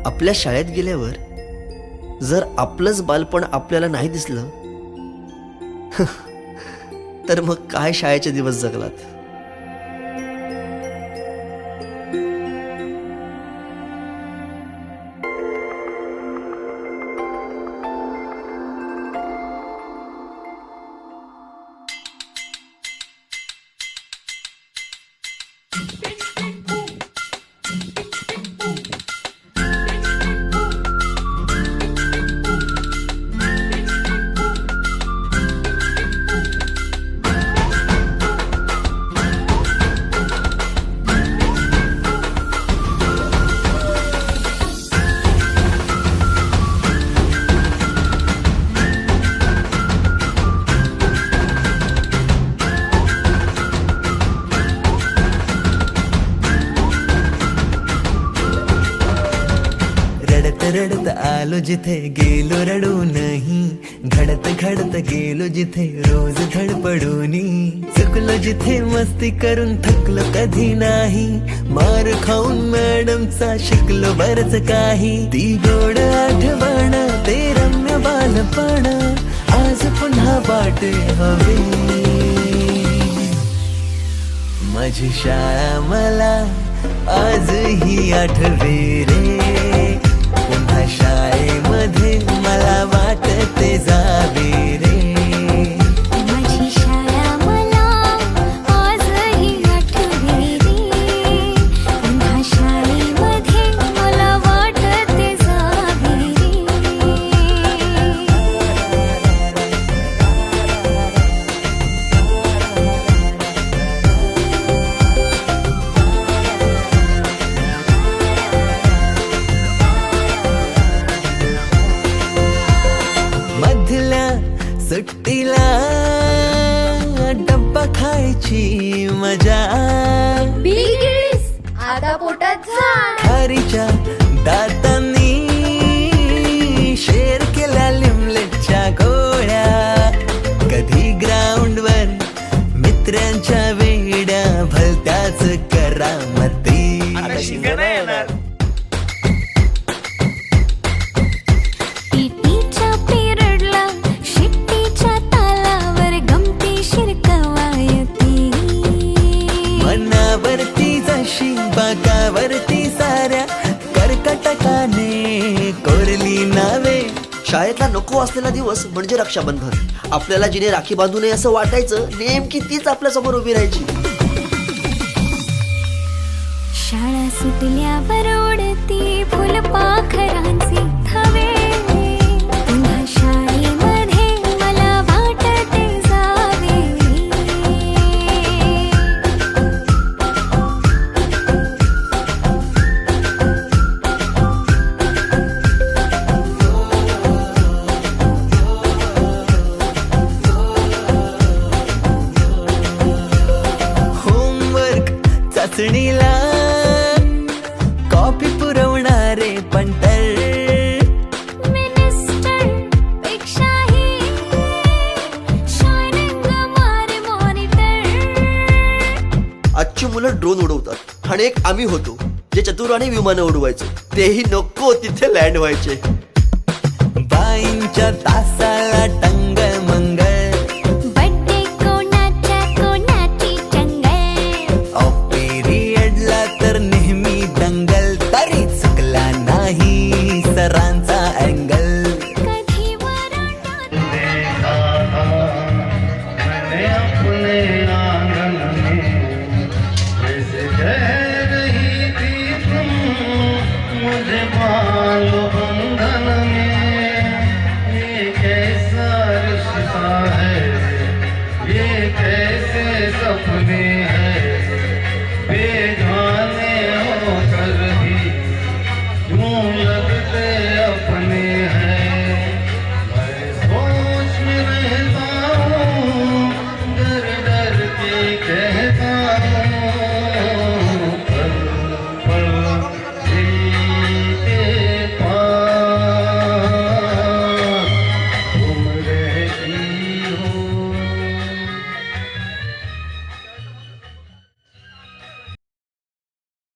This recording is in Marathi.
आपल्या शाळेत गेल्यावर जर आपलंच बालपण आपल्याला नाही दिसलं तर मग काय शाळेचे दिवस जगलात. रडत आलो जिथे गेलो रडू नाही, घडत घडत गेलो जिथे रोज धडपडूनी, चुकलो जिथे मस्ती करून थकलो कधी नाही, मार खाऊन मॅडमचा शिकलो बरच काही. ती गोड आठवण ते रम्य बालपण आज पुन्हा वाटे हवे. माझी शाळा मला आजही आठवे रे, पुन्हा शाळेमध्ये मला वाटते जावे रे. माझी शाळा मला आजही आठवे रे, पुन्हा शाळेमध्ये मला वाटते जावे रे. मधल्या सुट्टीला डब्बा खायची मजा, बिलगिरीस आता पोटात झाड, खारीच्या दातांनी शेर केल्या लिमलेटच्या गोळ्या, कधी ग्राउंडवर मित्रांच्या वेड्या भलत्याच करामती. पीटीच्या पिरियडला शिट्टीच्या तालावर गमतीशीर कवायती, मनावरती जशी बागावरती साऱ्या कर्कटकाने कोरली नावे. शाळेतला नको असलेला दिवस म्हणजे रक्षाबंधन. आपल्याला जिने राखी बांधू नये असं वाटायचं, नेमकी तीच आपल्या समोर उभी राहायची. शाळा सुटल्यावर उडती फुलपाखरांचे थवे, पुन्हा शाळेमध्ये मला वाटते जावे. होमवर्क चाचणीला कॉफी पुरवणारे पंटर, मिनिस्टर पेक्षाही शायनिंग मारे मॉनिटर. आजची मुलं ड्रोन उडवतात आणि एक आम्ही होतो जे चतुराने विमानं उडवायचो, तेही नको तिथे लँड व्हायचे. बाईंच्या तासाला टंग